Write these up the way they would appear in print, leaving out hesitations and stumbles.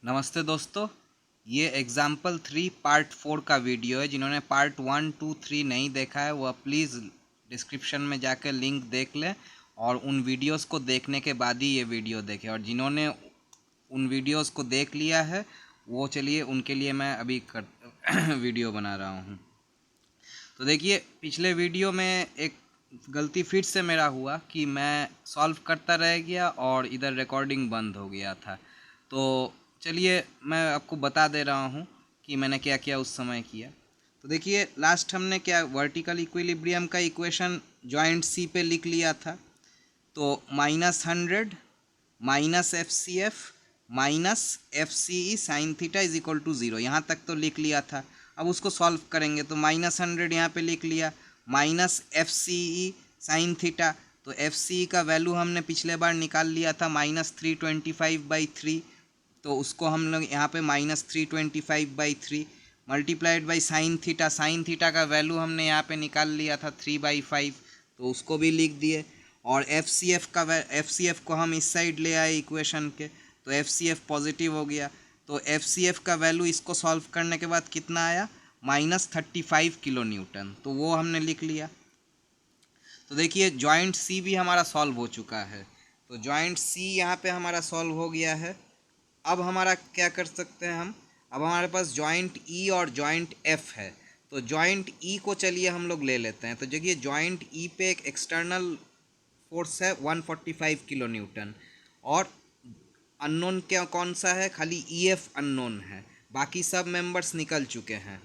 नमस्ते दोस्तों, ये एग्जाम्पल 3 पार्ट 4 का वीडियो है। जिन्होंने पार्ट 1, 2, 3 नहीं देखा है वह प्लीज़ डिस्क्रिप्शन में जाकर लिंक देख लें और उन वीडियोस को देखने के बाद ही ये वीडियो देखें। और जिन्होंने उन वीडियोस को देख लिया है वो चलिए उनके लिए मैं अभी वीडियो बना रहा हूँ। तो देखिए, पिछले वीडियो में एक गलती फिर से मेरा हुआ कि मैं सॉल्व करता रह गया और इधर रिकॉर्डिंग बंद हो गया था। तो चलिए मैं आपको बता दे रहा हूँ कि मैंने क्या क्या उस समय किया। तो देखिए, लास्ट हमने क्या वर्टिकल इक्विलिब्रियम का इक्वेशन जॉइंट सी पे लिख लिया था। तो -100 minus FCF minus FCE sine theta is equal to 0, यहाँ तक तो लिख लिया था। अब उसको सॉल्व करेंगे तो -100 यहाँ पे लिख लिया, माइनस FCE साइन थीटा। तो FCE का वैल्यू हमने पिछले बार निकाल लिया था -325/3, तो उसको हम लोग यहाँ पे -325/3 multiplied by sine theta. Sine theta का वैल्यू हमने यहाँ पे निकाल लिया था 3/5, तो उसको भी लिख दिए। और FCF को हम इस साइड ले आए इक्वेशन के, तो FCF पॉजिटिव हो गया। तो FCF का वैल्यू इसको सॉल्व करने के बाद कितना आया, -35 किलो न्यूटन, तो वो हमने लिख लिया। तो देखिए, जॉइंट सी भी हमारा सॉल्व हो चुका है। तो जॉइंट सी यहाँ पे हमारा सॉल्व हो गया है। अब हमारा क्या कर सकते हैं हम, अब हमारे पास जॉइंट ई और जॉइंट एफ है। तो जॉइंट ई को चलिए हम लोग ले लेते हैं। तो देखिए, जॉइंट ई पे एक एक्सटर्नल फोर्स है 145 किलो न्यूटन, और अननोन क्या कौन सा है, खाली ई एफ अननोन है, बाकी सब मेंबर्स निकल चुके हैं।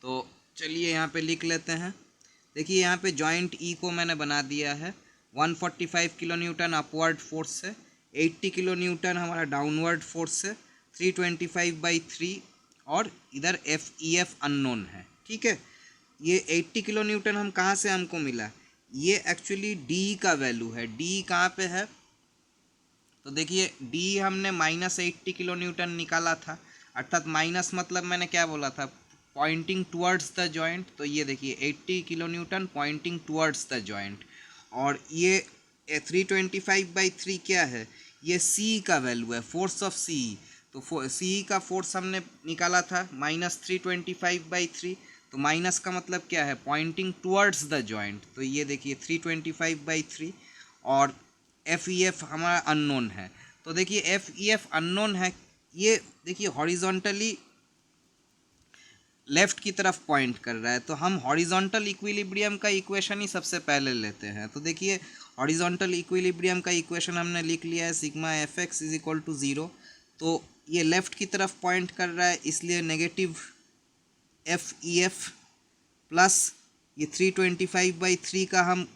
तो चलिए यहाँ पे लिख लेते हैं। देखिए, यहाँ पे जॉइंट ई को मैंने बना दिया है 145 किलो न्यूटन अपवर्ड फोर्स है, 80 किलो न्यूटन हमारा डाउनवर्ड फोर्स है, 325/3, और इधर FEF अननोन है। ठीक है, ये 80 किलो न्यूटन हम कहाँ से हमको मिला, ये एक्चुअली डी का वैल्यू है। डी कहाँ पे है, तो देखिए डी हमने -80 किलो न्यूटन निकाला था, अर्थात माइनस मतलब मैंने क्या बोला था, पॉइंटिंग टुवर्ड्स द जॉइंट। तो ये देखिए 80 kilo Newton pointing towards the joint, और ये 325/3 क्या है, ये सी का वैल्यू है, फोर्स ऑफ सी। तो सी का फोर्स हमने निकाला था -325/3, तो माइनस का मतलब क्या है, पॉइंटिंग टुवर्ड्स द जॉइंट। तो ये देखिए 325/3, और FEF हमारा अननोन है। तो देखिए FEF अननोन है, ये देखिए हॉरिजॉन्टली लेफ्ट की तरफ पॉइंट कर रहा है, तो हम हॉरिजॉन्टल इक्विलिब्रियम का इक्वेशन ही सबसे पहले लेते हैं। तो देखिए, हॉरिजॉन्टल इक्विलिब्रियम का इक्वेशन हमने लिख लिया है, sigma FX is equal to 0। तो ये लेफ्ट की तरफ पॉइंट कर रहा है, इसलिए नेगेटिव FEF प्लस ये 325/3 का हम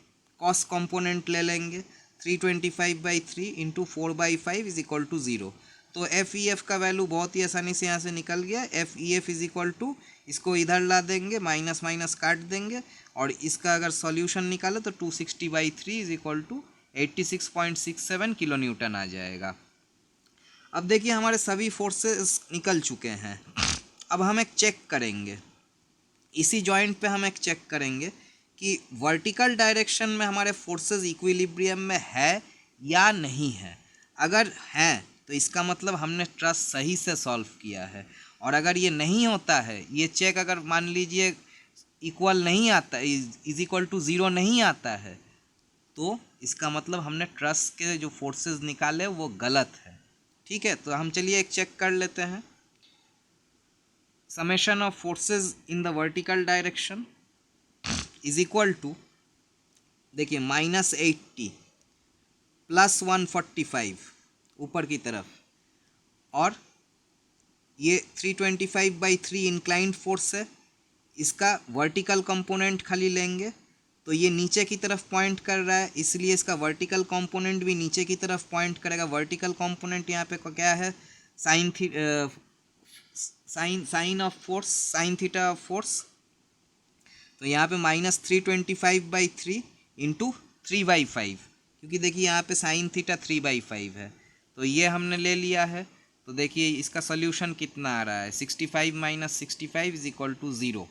कॉस कंपोनेंट ले लेंगे, 325/3 इंटू 4/5 इज इक्वल टू 0। तो FEF का वैल्यू बहुत ही आसानी से यहाँ से निकल गया। FEF इज इक्वल टू, इसको इधर ला देंगे, माइनस माइनस काट देंगे, और इसका अगर सॉल्यूशन निकाले तो 260/3 is equal to 86.67 kilo newton आ जाएगा। अब देखिए, हमारे सभी फोर्सेस निकल चुके हैं। अब हम एक चेक करेंगे, इसी जॉइंट पे हम एक चेक करेंगे कि वर्टिकल डायरेक्शन में हमारे फोर्सेस इक्विलिब्रियम में है या नहीं है। अगर हैं तो इसका मतलब हमने ट्रस्ट सही से सॉल्व किया है, और अगर ये नहीं होता है, ये चेक अगर मान लीजिए इक्वल नहीं आता, इज इक्वल टू 0 नहीं आता है, तो इसका मतलब हमने ट्रस्ट के जो फोर्सेस निकाले वो गलत है। ठीक है, तो हम चलिए एक चेक कर लेते हैं। Summation of forces in the vertical direction is equal to, देखिए -80 प्लस 145 ऊपर की तरफ, और ये 325/3 इंक्लाइंड फोर्स है, इसका वर्टिकल कंपोनेंट खाली लेंगे, तो ये नीचे की तरफ पॉइंट कर रहा है, इसलिए इसका वर्टिकल कंपोनेंट भी नीचे की तरफ पॉइंट करेगा। वर्टिकल कंपोनेंट यहाँ पे क्या है, sine of force, sine theta of force. तो यहाँ पे -325/3 इंटू 3/5, क्योंकि देखिए यहाँ पे साइन थीटा 3/5 है, तो ये हमने ले लिया है। तो देखिए इसका सोल्यूशन कितना आ रहा है, 65 - 65 इज इक्वल टू 0।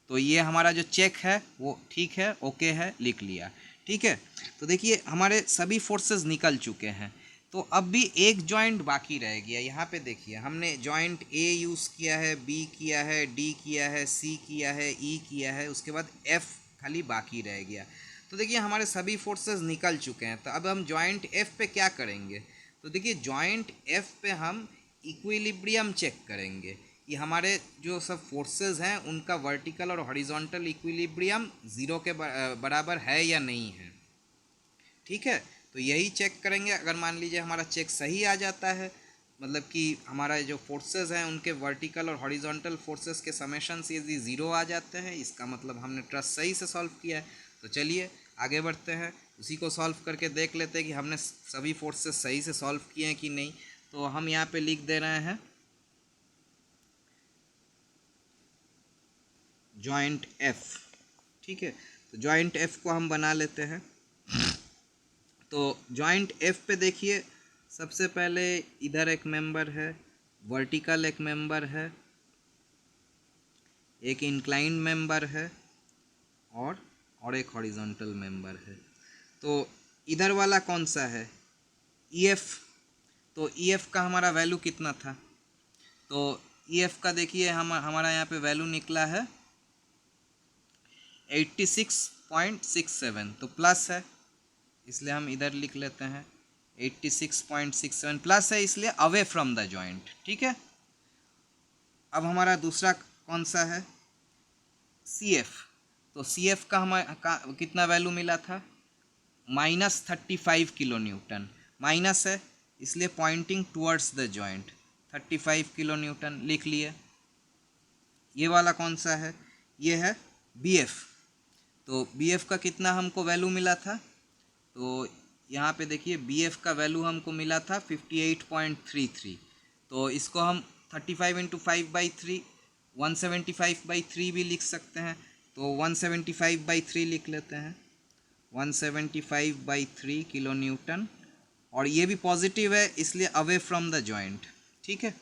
तो ये हमारा जो चेक है वो ठीक है, ओके है, लिख लिया। ठीक है, तो देखिए हमारे सभी फोर्सेस निकल चुके हैं। तो अब भी एक जॉइंट बाकी रह गया। यहाँ पे देखिए हमने जॉइंट ए यूज़ किया है, बी किया है, डी किया है, सी किया है, ई किया है, उसके बाद एफ खाली बाकी रह गया। तो देखिए हमारे सभी फोर्सेस निकल चुके हैं। तो अब हम जॉइंट एफ पे क्या करेंगे? तो देखिए जॉइंट एफ पे हम इक्विलिब्रियम चेक करेंगे। ये हमारे जो सब फोर्सेस हैं उनका वर्टिकल और हॉरिजॉन्टल इक्विलिब्रियम ज़ीरो के बराबर है या नहीं है। ठीक है, तो यही चेक करेंगे। अगर मान लीजिए हमारा चेक सही आ जाता है, मतलब कि हमारा जो फोर्सेस हैं उनके वर्टिकल और हॉरिजॉन्टल फोर्सेस के समेशन से यदि ज़ीरो आ जाते हैं, इसका मतलब हमने ट्रस्ट सही से सॉल्व किया है। तो चलिए आगे बढ़ते हैं, उसी को सॉल्व करके देख लेते हैं कि हमने सभी फोर्सेस सही से सॉल्व किए हैं कि नहीं। तो हम यहाँ पे लिख दे रहे हैं जॉइंट एफ। ठीक है, तो जॉइंट एफ को हम बना लेते हैं। तो जॉइंट एफ पे देखिए सबसे पहले इधर एक मेंबर है, वर्टिकल एक मेंबर है, एक इंक्लाइंड मेंबर है और एक हॉरिजॉन्टल मेंबर है। तो इधर वाला कौन सा है? ईएफ। तो ईएफ का हमारा वैल्यू कितना था? तो ईएफ का देखिए हमारा यहाँ पे वैल्यू निकला है 86.67। तो प्लस है इसलिए हम इधर लिख लेते हैं 86.67 प्लस है इसलिए अवे फ्रॉम द जॉइंट। ठीक है, अब हमारा दूसरा कौन सा है? C F. तो सी एफ का हमारा कितना वैल्यू मिला था? -35 किलो न्यूटन। माइनस है इसलिए pointing towards the joint, 35 kilo Newton लिख लिए। ये वाला कौन सा है? ये है बी एफ। तो बी एफ का कितना हमको वैल्यू मिला था? तो यहाँ पे देखिए बी एफ का वैल्यू हमको मिला था 58.33। तो इसको हम 35 इंटू 5/3 175/3 भी लिख सकते हैं। तो 175/3 लिख लेते हैं, 175/3 किलो न्यूटन। और ये भी पॉजिटिव है इसलिए अवे फ्रॉम द जॉइंट। ठीक है,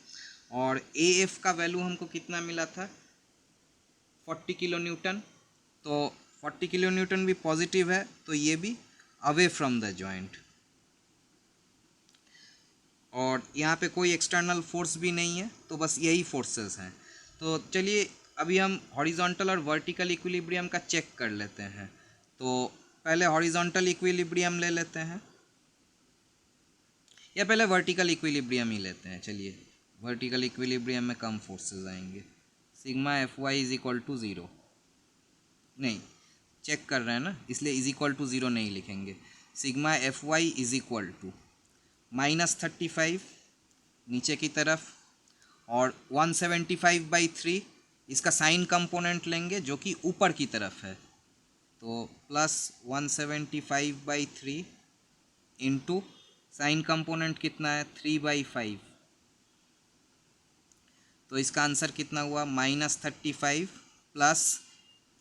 और ए एफ का वैल्यू हमको कितना मिला था? 40 किलो न्यूटन। तो 40 किलो न्यूटन भी पॉजिटिव है तो ये भी अवे फ्रॉम द जॉइंट। और यहाँ पे कोई एक्सटर्नल फोर्स भी नहीं है, तो बस यही फोर्सेस हैं। तो चलिए अभी हम हॉरिजॉन्टल और वर्टिकल इक्विलिब्रियम का चेक कर लेते हैं। तो पहले हॉरिजॉन्टल इक्विलिब्रियम ले लेते हैं, या पहले वर्टिकल इक्विलिब्रियम ही लेते हैं। चलिए वर्टिकल इक्विलिब्रियम में कम फोर्सेस आएंगे। Sigma F Y is equal to zero, नहीं चेक कर रहे हैं ना इसलिए इज इक्वल टू ज़ीरो नहीं लिखेंगे। Sigma F Y is equal to -35 नीचे की तरफ और 175/3 इसका साइन कंपोनेंट लेंगे जो कि ऊपर की तरफ है। तो प्लस 175/3 इंटू साइन कंपोनेंट कितना है? 3/5। तो इसका आंसर कितना हुआ? -35 प्लस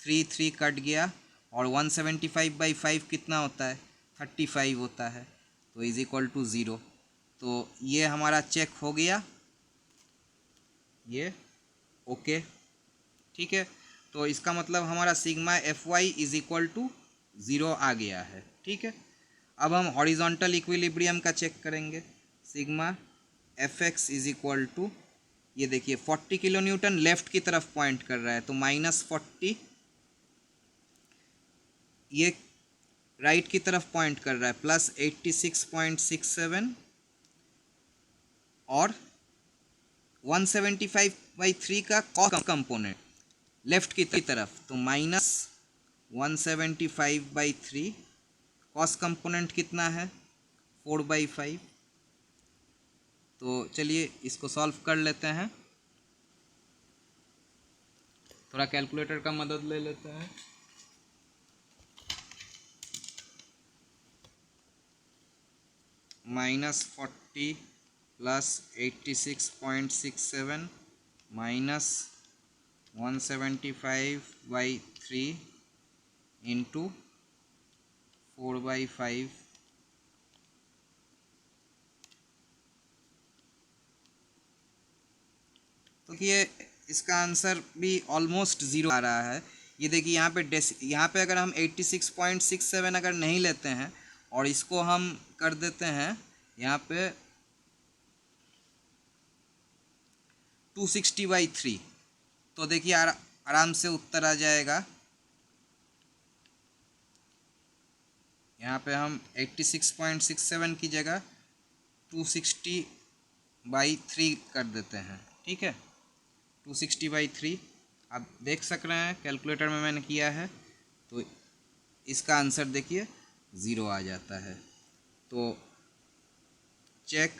3 कट गया और 175/5 कितना होता है? 35 होता है। तो इज इक्वल टू ज़ीरो। तो ये हमारा चेक हो गया, ये ओके। ठीक है, तो इसका मतलब हमारा sigma F Y is equal to zero आ गया है। ठीक है, अब हम हॉरिजॉन्टल इक्विलिब्रियम का चेक करेंगे। Sigma F X is equal to, ये देखिए 40 किलो न्यूटन लेफ्ट की तरफ पॉइंट कर रहा है तो -40, ये राइट की तरफ पॉइंट कर रहा है प्लस 86.67 और 175/3 का कॉस कंपोनेंट लेफ्ट की तरफ तो -175/3 कॉस कंपोनेंट कितना है? 4/5। तो चलिए इसको सॉल्व कर लेते हैं, थोड़ा कैलकुलेटर का मदद ले लेते हैं। -40 प्लस 86.67 माइनस 175/3 इंटू 4/5। तो ये इसका आंसर भी ऑलमोस्ट ज़ीरो आ रहा है। ये देखिए यहाँ पे अगर हम 86.67 अगर नहीं लेते हैं और इसको हम कर देते हैं यहाँ पे 260/3, तो देखिए आराम से उत्तर आ जाएगा। यहाँ पे हम 86.67 की जगह 260/3 कर देते हैं। ठीक है, 260/3 आप देख सक रहे हैं, कैलकुलेटर में मैंने किया है, तो इसका आंसर देखिए 0 आ जाता है। तो चेक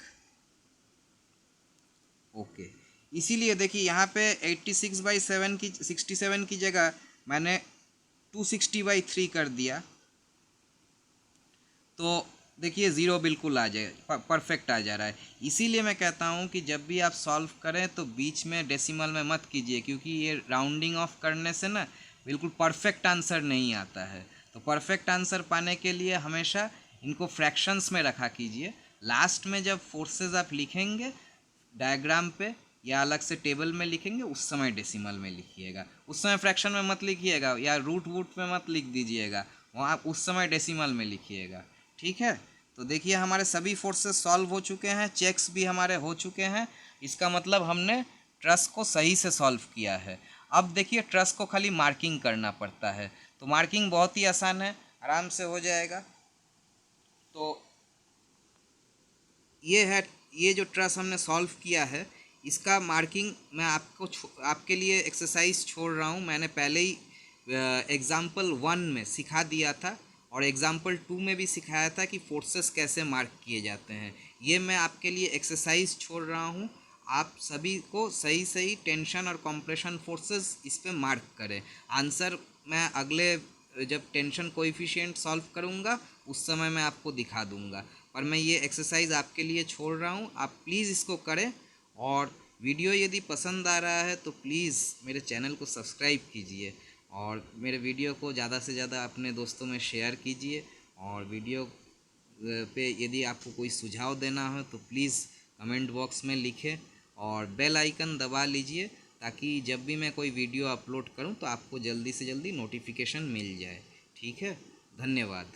ओके। इसीलिए देखिए यहाँ पे 86/7 की 67 की जगह मैंने 260/3 कर दिया, तो देखिए ज़ीरो बिल्कुल आ जाए, परफेक्ट आ जा रहा है। इसीलिए मैं कहता हूँ कि जब भी आप सॉल्व करें तो बीच में डेसिमल में मत कीजिए, क्योंकि ये राउंडिंग ऑफ करने से ना बिल्कुल परफेक्ट आंसर नहीं आता है। तो परफेक्ट आंसर पाने के लिए हमेशा इनको फ्रैक्शंस में रखा कीजिए। लास्ट में जब फोर्सेस आप लिखेंगे डायग्राम पे या अलग से टेबल में लिखेंगे, उस समय डेसिमल में लिखिएगा। उस समय फ्रैक्शन में मत लिखिएगा या रूट वूट में मत लिख दीजिएगा, वहाँ उस समय डेसिमल में लिखिएगा। ठीक है, तो देखिए हमारे सभी फोर्सेस सॉल्व हो चुके हैं, चेक्स भी हमारे हो चुके हैं। इसका मतलब हमने ट्रस को सही से सॉल्व किया है। अब देखिए ट्रस को खाली मार्किंग करना पड़ता है, तो मार्किंग बहुत ही आसान है, आराम से हो जाएगा। तो ये है, ये जो ट्रस हमने सॉल्व किया है, इसका मार्किंग मैं आपके लिए एक्सरसाइज छोड़ रहा हूँ। मैंने पहले ही एग्ज़ाम्पल 1 में सिखा दिया था और एग्ज़ाम्पल 2 में भी सिखाया था कि फोर्सेस कैसे मार्क किए जाते हैं। ये मैं आपके लिए एक्सरसाइज छोड़ रहा हूँ। आप सभी को सही सही टेंशन और कंप्रेशन फोर्सेस इस पे मार्क करें। आंसर मैं अगले जब टेंशन कोएफिशिएंट सॉल्व करूँगा उस समय मैं आपको दिखा दूँगा, पर मैं ये एक्सरसाइज आपके लिए छोड़ रहा हूँ। आप प्लीज़ इसको करें, और वीडियो यदि पसंद आ रहा है तो प्लीज़ मेरे चैनल को सब्सक्राइब कीजिए और मेरे वीडियो को ज़्यादा से ज़्यादा अपने दोस्तों में शेयर कीजिए। और वीडियो पे यदि आपको कोई सुझाव देना हो तो प्लीज़ कमेंट बॉक्स में लिखें और बेल आइकन दबा लीजिए, ताकि जब भी मैं कोई वीडियो अपलोड करूं तो आपको जल्दी से जल्दी नोटिफिकेशन मिल जाए। ठीक है, धन्यवाद।